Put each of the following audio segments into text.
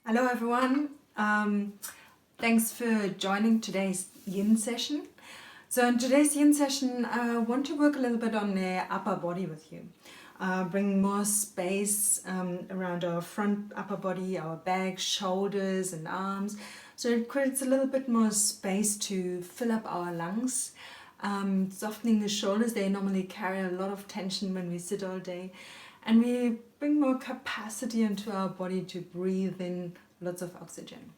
Hello everyone, thanks for joining today's Yin session. So in today's Yin session I want to work a little bit on the upper body with you. Bring more space around our front upper body, our back, shoulders and arms. So it creates a little bit more space to fill up our lungs. Softening the shoulders, they normally carry a lot of tension when we sit all day. And we bring more capacity into our body to breathe in lots of oxygen.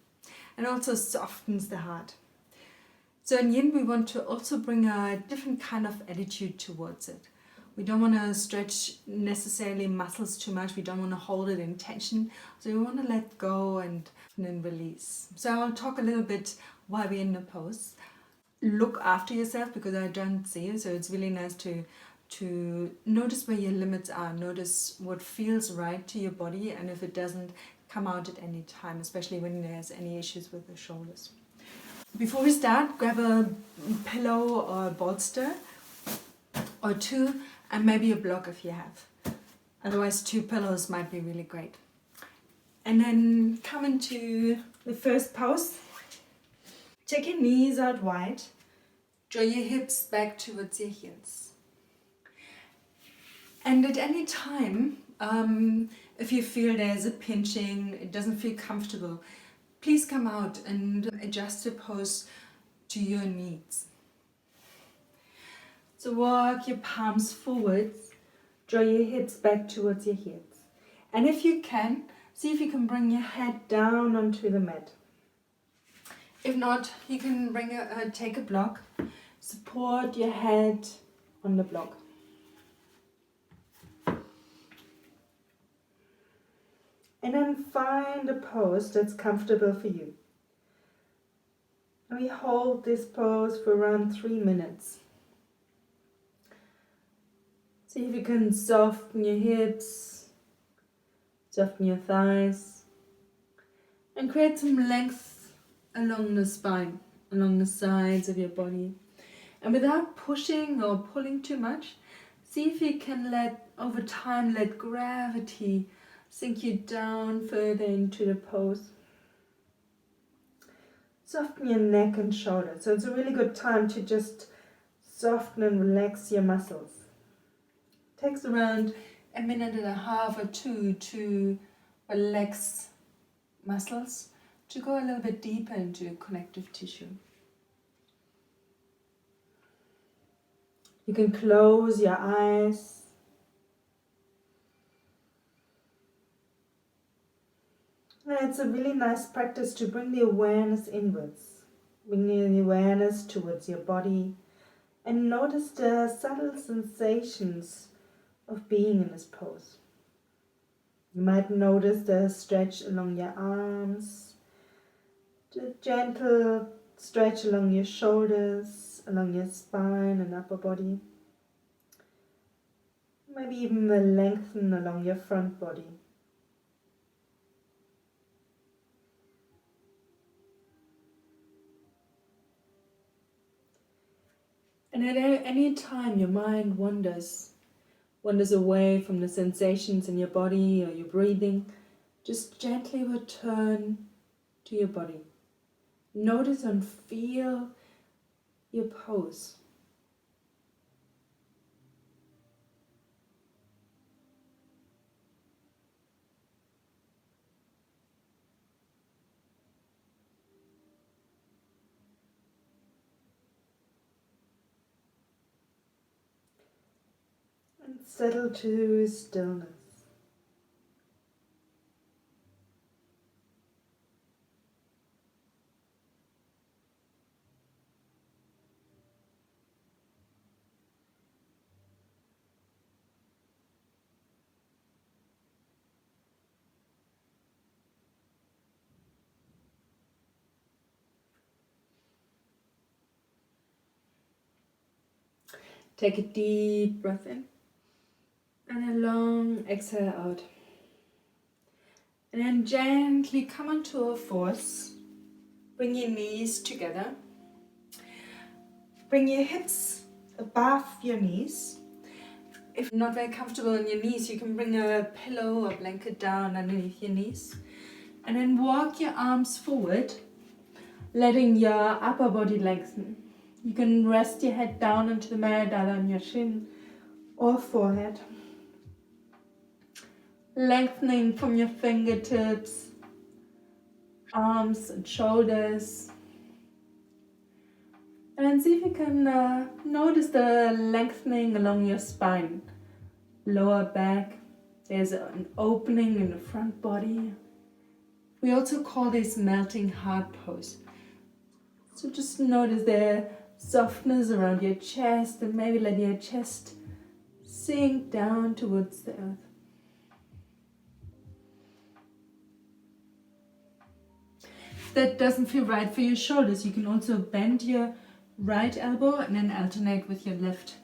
And also softens the heart. So in Yin we want to also bring a different kind of attitude towards it. We don't want to stretch necessarily muscles too much. We don't want to hold it in tension. So we want to let go and then release. So I'll talk a little bit while we're in the pose. Look after yourself because I don't see you. So it's really nice to notice where your limits are. Notice what feels right to your body, and if it doesn't, come out at any time, especially when there's any issues with the shoulders. Before we start, grab a pillow or a bolster or two, and maybe a block if you have. Otherwise, 2 pillows might be really great. And then come into the first pose. Take your knees out wide. Draw your hips back towards your heels. And at any time, if you feel there's a pinching, it doesn't feel comfortable, please come out and adjust the pose to your needs. So walk your palms forwards, draw your hips back towards your heels. And if you can, see if you can bring your head down onto the mat. If not, you can take a block, support your head on the block. And then find a pose that's comfortable for you. And we hold this pose for around 3 minutes. See if you can soften your hips, soften your thighs, and create some length along the spine, along the sides of your body. And without pushing or pulling too much, see if you can over time let gravity sink you down further into the pose. Soften your neck and shoulders. So it's a really good time to just soften and relax your muscles. It takes around 1.5 minutes or 2 to relax muscles, to go a little bit deeper into connective tissue. You can close your eyes. And it's a really nice practice to bring the awareness inwards. Bring the awareness towards your body and notice the subtle sensations of being in this pose. You might notice the stretch along your arms, the gentle stretch along your shoulders, along your spine and upper body. Maybe even the lengthen along your front body. And at any time your mind wanders away from the sensations in your body or your breathing, just gently return to your body. Notice and feel your pose. And settle to stillness. Take a deep breath in and a long exhale out. And then gently come onto a fours. Bring your knees together. Bring your hips above your knees. If not very comfortable on your knees, you can bring a pillow or blanket down underneath your knees. And then walk your arms forward, letting your upper body lengthen. You can rest your head down onto the mat, either on your chin or forehead. Lengthening from your fingertips, arms and shoulders. And then see if you can notice the lengthening along your spine, lower back. There's an opening in the front body. We also call this melting heart pose. So just notice the softness around your chest and maybe let your chest sink down towards the earth. If that doesn't feel right for your shoulders, you can also bend your right elbow and then alternate with your left.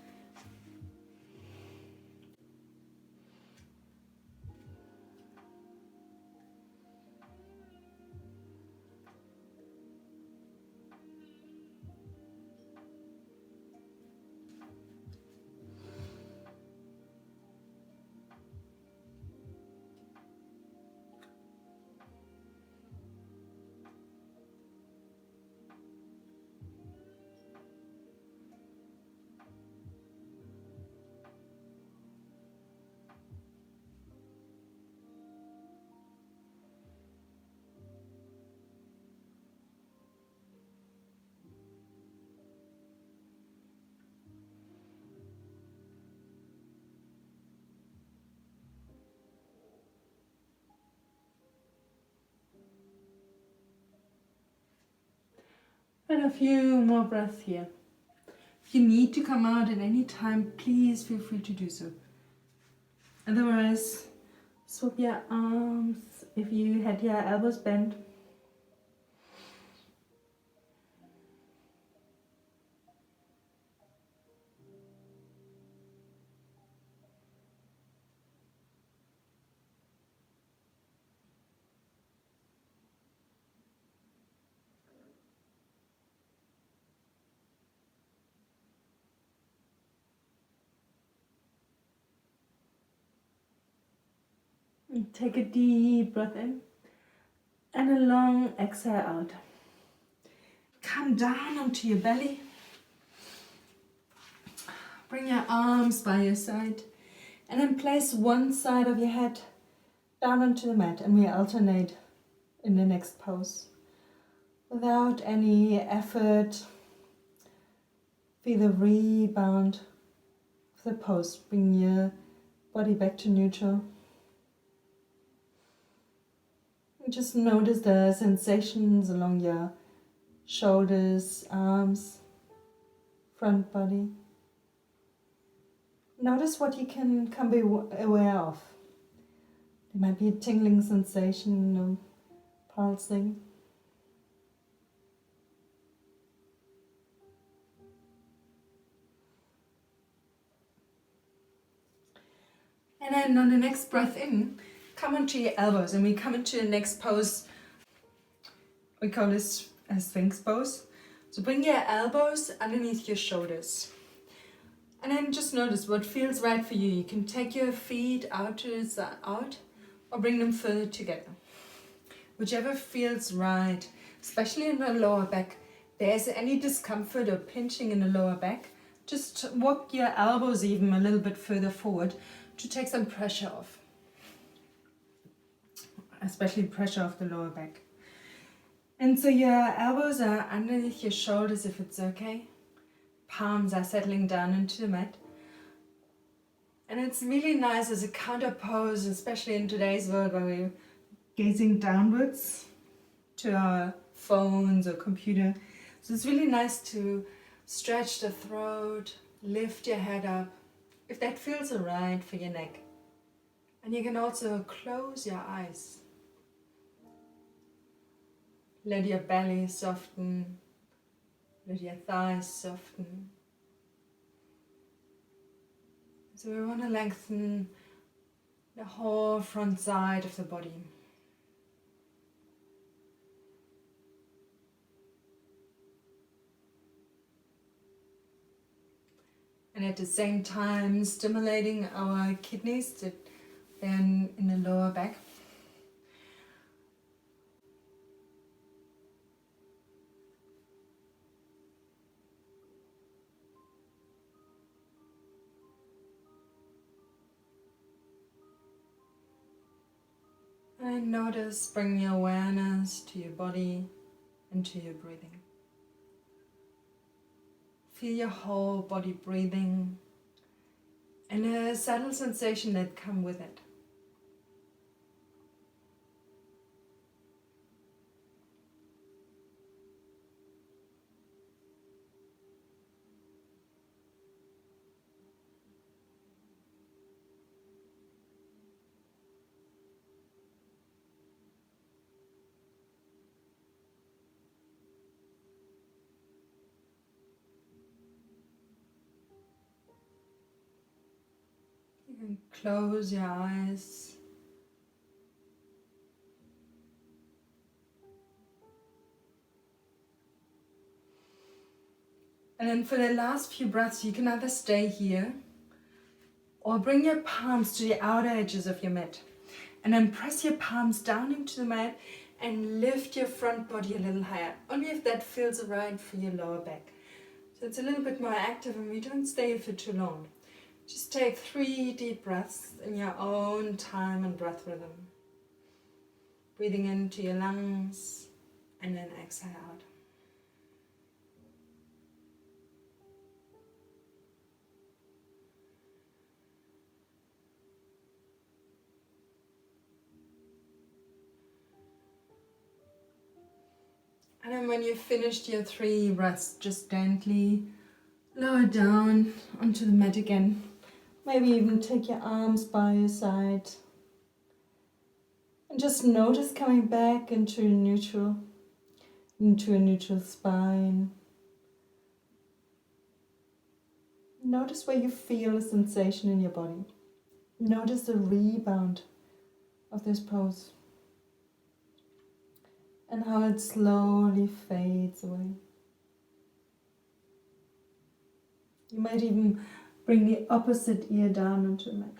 And a few more breaths here. If you need to come out at any time, please feel free to do so. Otherwise, swap your arms if you had your elbows bent. And take a deep breath in and a long exhale out. Come down onto your belly. Bring your arms by your side and then place one side of your head down onto the mat, and we alternate in the next pose. Without any effort, feel the rebound of the pose. Bring your body back to neutral. And just notice the sensations along your shoulders, arms, front body. Notice what you can be aware of. There might be a tingling sensation or pulsing. And then on the next breath in, come onto your elbows and we come into the next pose. We call this a Sphinx pose. So bring your elbows underneath your shoulders. And then just notice what feels right for you. You can take your feet out to the side, out, or bring them further together. Whichever feels right, especially in the lower back. If there's any discomfort or pinching in the lower back, just walk your elbows even a little bit further forward to take some pressure off. Especially pressure off the lower back. And so your elbows are underneath your shoulders if it's okay. Palms are settling down into the mat. And it's really nice as a counter pose, especially in today's world where we're gazing downwards to our phones or computer. So it's really nice to stretch the throat, lift your head up, if that feels alright for your neck. And you can also close your eyes. Let your belly soften. Let your thighs soften. So we want to lengthen the whole front side of the body. And at the same time stimulating our kidneys that then in the lower back. And notice, bring your awareness to your body and to your breathing. Feel your whole body breathing and a subtle sensation that comes with it. You can close your eyes. And then for the last few breaths, you can either stay here or bring your palms to the outer edges of your mat. And then press your palms down into the mat and lift your front body a little higher. Only if that feels right for your lower back. So it's a little bit more active and we don't stay for too long. Just take 3 deep breaths in your own time and breath rhythm. Breathing into your lungs and then exhale out. And then when you've finished your 3 breaths, just gently lower down onto the mat again. Maybe even take your arms by your side. And just notice coming back into a neutral spine. Notice where you feel a sensation in your body. Notice the rebound of this pose. And how it slowly fades away. You might even bring the opposite ear down onto the mat.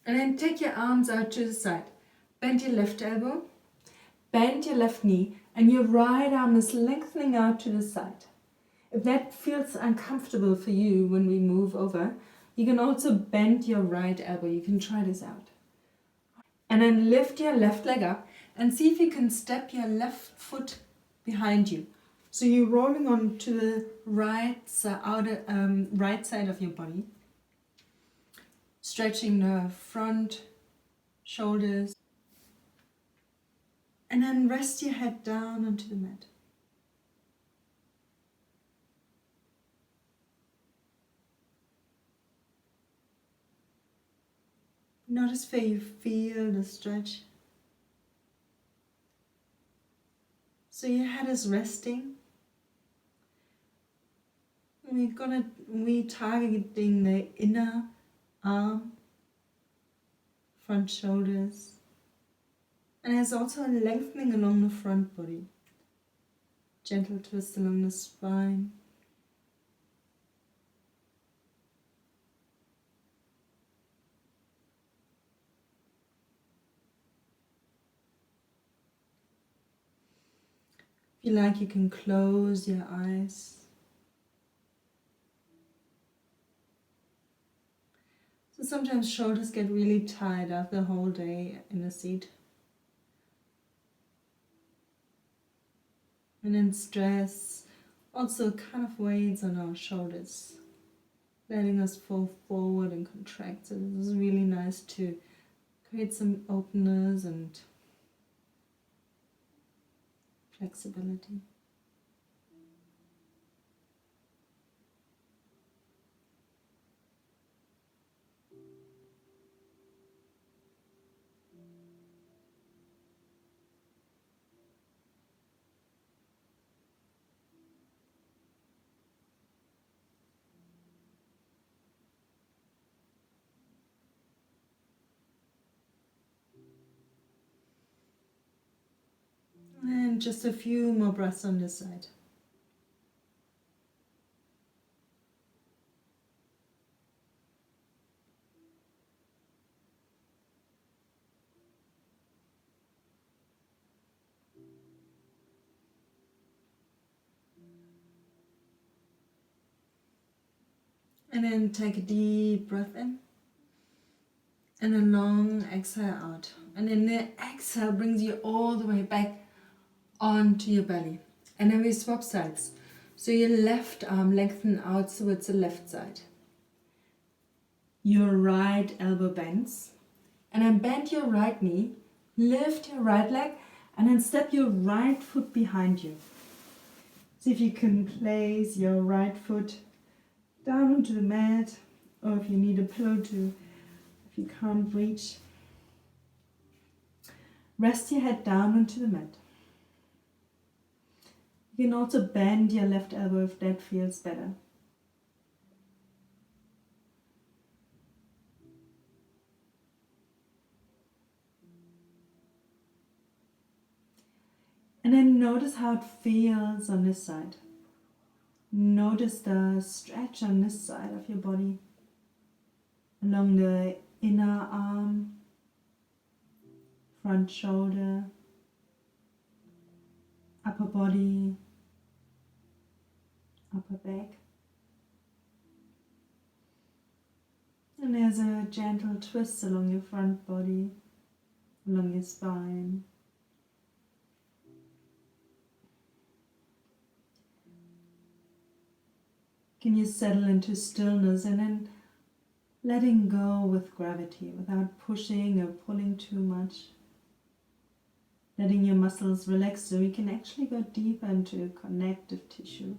And then take your arms out to the side. Bend your left elbow, bend your left knee, and your right arm is lengthening out to the side. If that feels uncomfortable for you when we move over, you can also bend your right elbow. You can try this out. And then lift your left leg up and see if you can step your left foot behind you. So you're rolling on to the right side of your body. Stretching the front, shoulders. And then rest your head down onto the mat. Notice where you feel the stretch. So your head is resting. We're targeting the inner arm, front shoulders. And there's also a lengthening along the front body. Gentle twist along the spine. If you like, you can close your eyes. So sometimes shoulders get really tired after the whole day in the seat. And then stress also kind of weighs on our shoulders, letting us fall forward and contract. So this is really nice to create some openness and flexibility. And just a few more breaths on this side. And then take a deep breath in. And a long exhale out. And then the exhale brings you all the way back onto your belly. And then we swap sides. So your left arm lengthen out towards the left side. Your right elbow bends. And then bend your right knee. Lift your right leg. And then step your right foot behind you. See if you can place your right foot down onto the mat. Or if you need a pillow to, if you can't reach. Rest your head down onto the mat. You can also bend your left elbow if that feels better. And then notice how it feels on this side. Notice the stretch on this side of your body, along the inner arm, front shoulder, upper body, upper back. And there's a gentle twist along your front body, along your spine. Can you settle into stillness and then letting go with gravity without pushing or pulling too much? Letting your muscles relax so you can actually go deeper into connective tissue.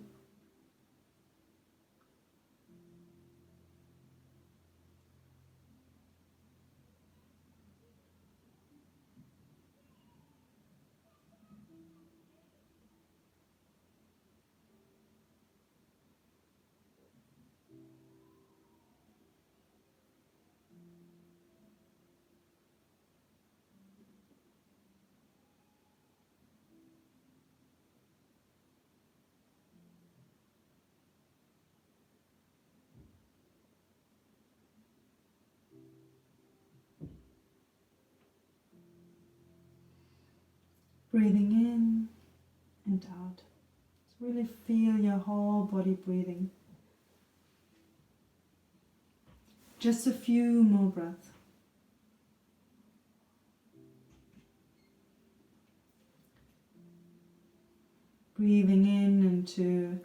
Breathing in and out. Just really feel your whole body breathing. Just a few more breaths. Breathing in into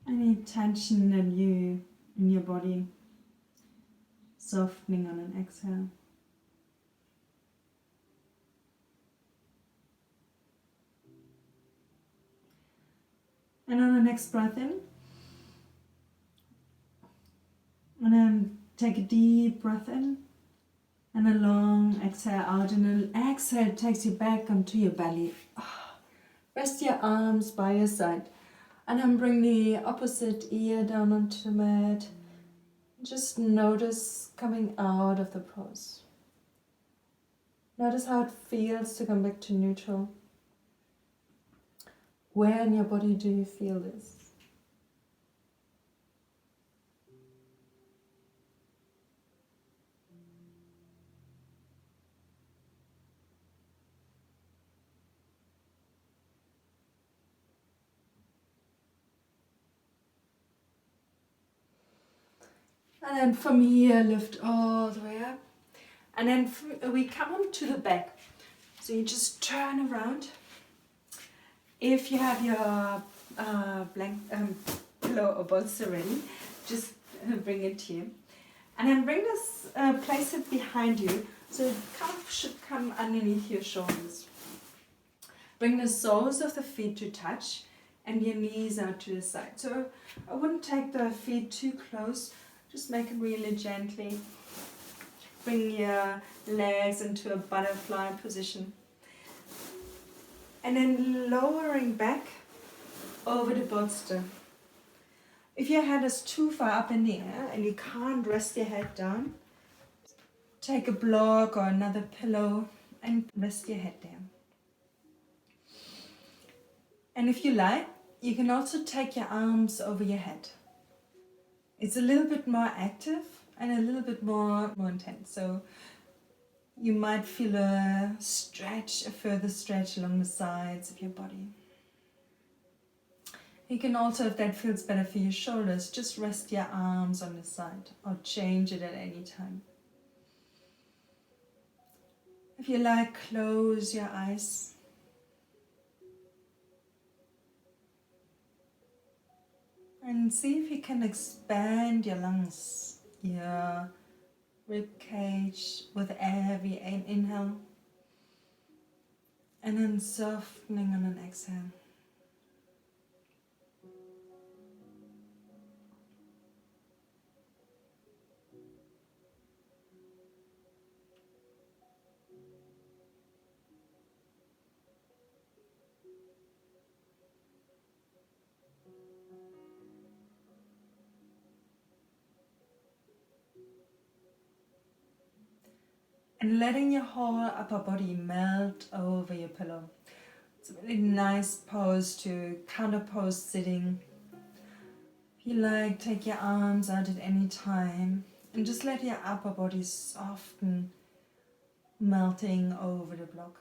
any tension in your body, softening on an exhale. And on the next breath in, and then take a deep breath in, and a long exhale out, and an exhale takes you back onto your belly. Rest your arms by your side, and then bring the opposite ear down onto the mat. Just notice coming out of the pose. Notice how it feels to come back to neutral. Where in your body do you feel this? And then from here, lift all the way up. And then we come on to the back. So you just turn around. If you have your pillow or bolster ready, just bring it here. And then bring this, place it behind you, so it should come underneath your shoulders. Bring the soles of the feet to touch and your knees out to the side. So I wouldn't take the feet too close, just make it really gently. Bring your legs into a butterfly position. And then lowering back over the bolster. If your head is too far up in the air and you can't rest your head down, take a block or another pillow and rest your head down. And if you like, you can also take your arms over your head. It's a little bit more active and a little bit more intense. So you might feel a further stretch along the sides of your body. You can also, if that feels better for your shoulders, just rest your arms on the side or change it at any time. If you like, close your eyes. And see if you can expand your lungs, your rib cage with every inhale, and then softening on an exhale. And letting your whole upper body melt over your pillow. It's a really nice pose to counter pose sitting. If you like, take your arms out at any time and just let your upper body soften, melting over the block.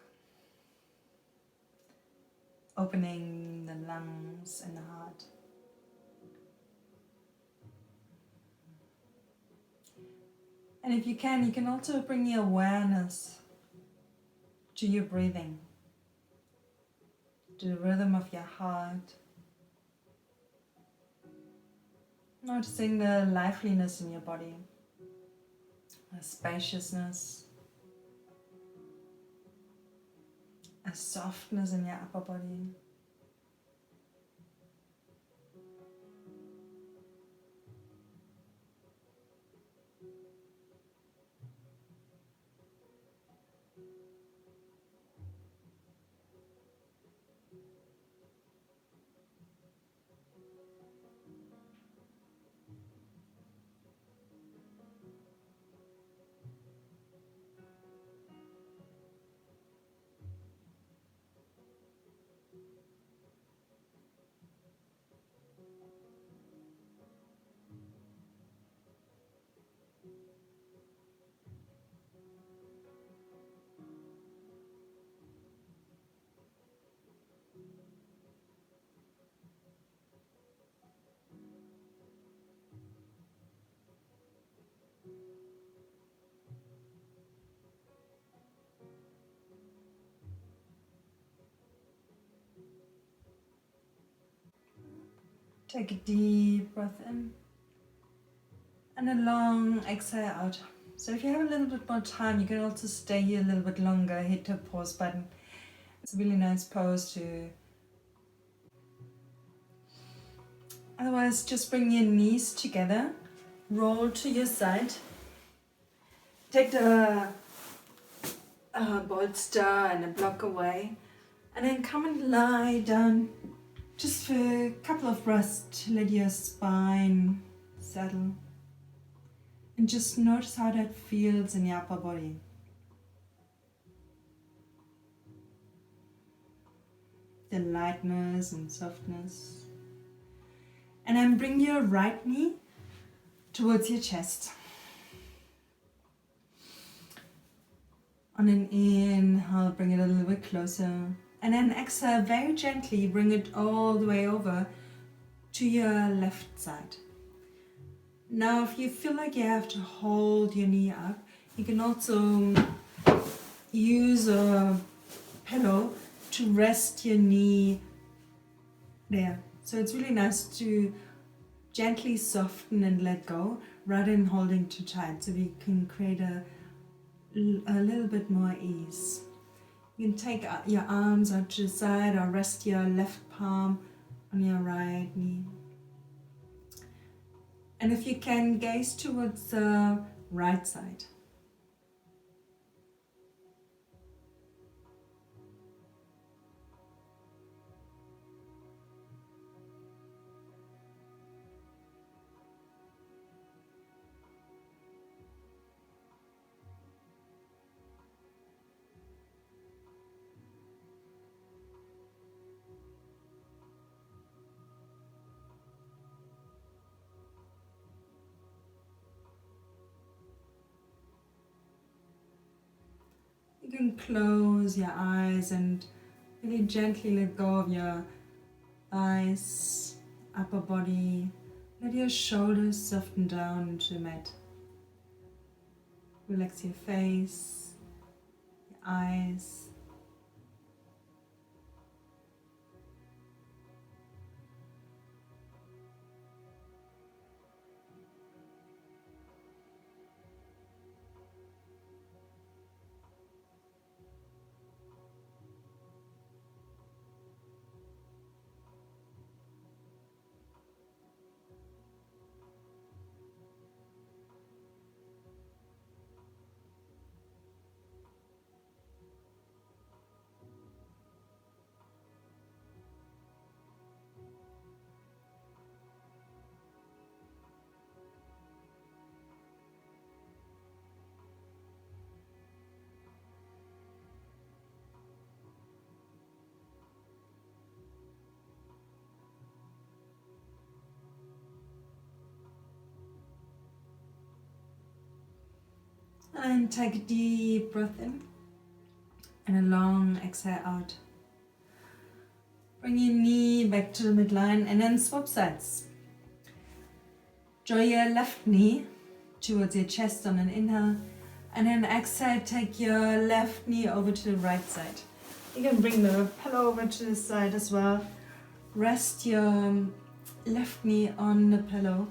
Opening the lungs and the heart. And if you can also bring your awareness to your breathing, to the rhythm of your heart. Noticing the liveliness in your body, a spaciousness, a softness in your upper body. Take a deep breath in and a long exhale out. So if you have a little bit more time, you can also stay here a little bit longer, hit the pause button. It's a really nice pose to. Otherwise, just bring your knees together, roll to your side, take the bolster and the block away, and then come and lie down just for a couple of breaths to let your spine settle. And just notice how that feels in your upper body. The lightness and softness. And then bring your right knee towards your chest. On an inhale, bring it a little bit closer. And then exhale, very gently, bring it all the way over to your left side. Now, if you feel like you have to hold your knee up, you can also use a pillow to rest your knee there. So it's really nice to gently soften and let go rather than holding too tight, so we can create a little bit more ease. You can take your arms out to the side or rest your left palm on your right knee. And if you can, gaze towards the right side. You can close your eyes and really gently let go of your eyes. upper body. Let your shoulders soften down into the mat. Relax your face, your eyes. And take a deep breath in and a long exhale out. Bring your knee back to the midline and then swap sides. Draw your left knee towards your chest on an inhale, and then exhale, take your left knee over to the right side. You can bring the pillow over to the side as well. Rest your left knee on the pillow.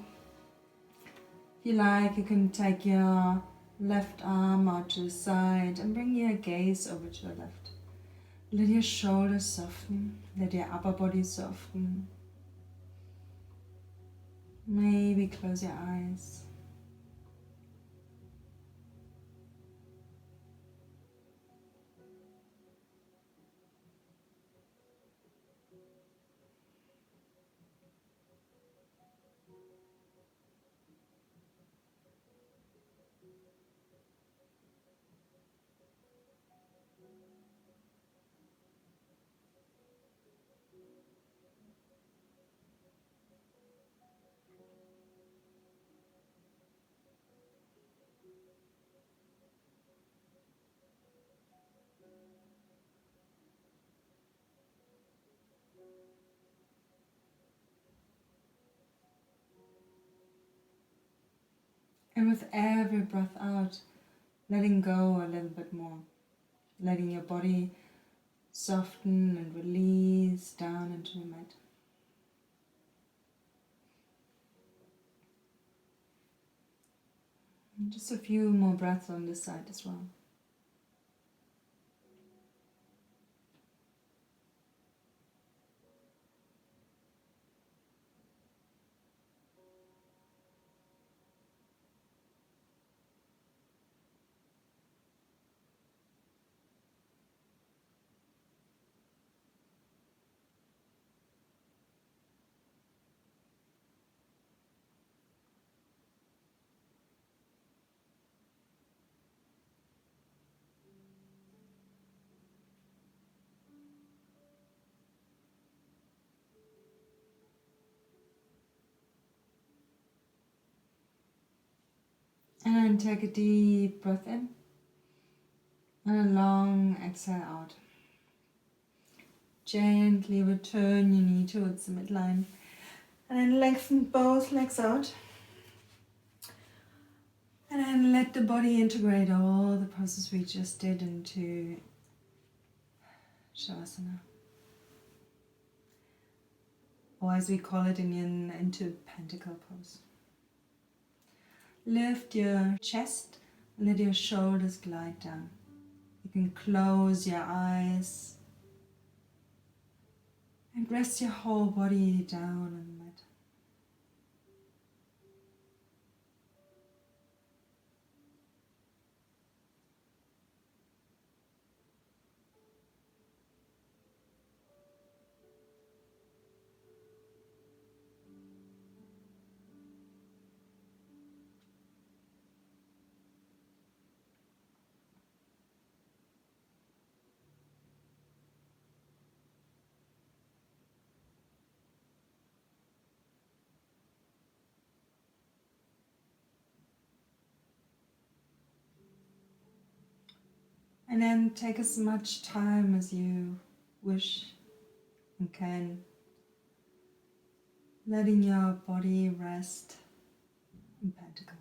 If you like, you can take your left arm out to the side and bring your gaze over to the left. Let your shoulders soften, let your upper body soften. Maybe close your eyes. And with every breath out, letting go a little bit more. Letting your body soften and release down into the mat. And just a few more breaths on this side as well. And take a deep breath in and a long exhale out. Gently return your knee towards the midline and then lengthen both legs out. And then let the body integrate all the poses we just did into Shavasana. Or as we call it in Yin, into pentacle pose. Lift your chest, let your shoulders glide down. You can close your eyes and rest your whole body down on the mat. And then take as much time as you wish and can. letting your body rest in pentacle.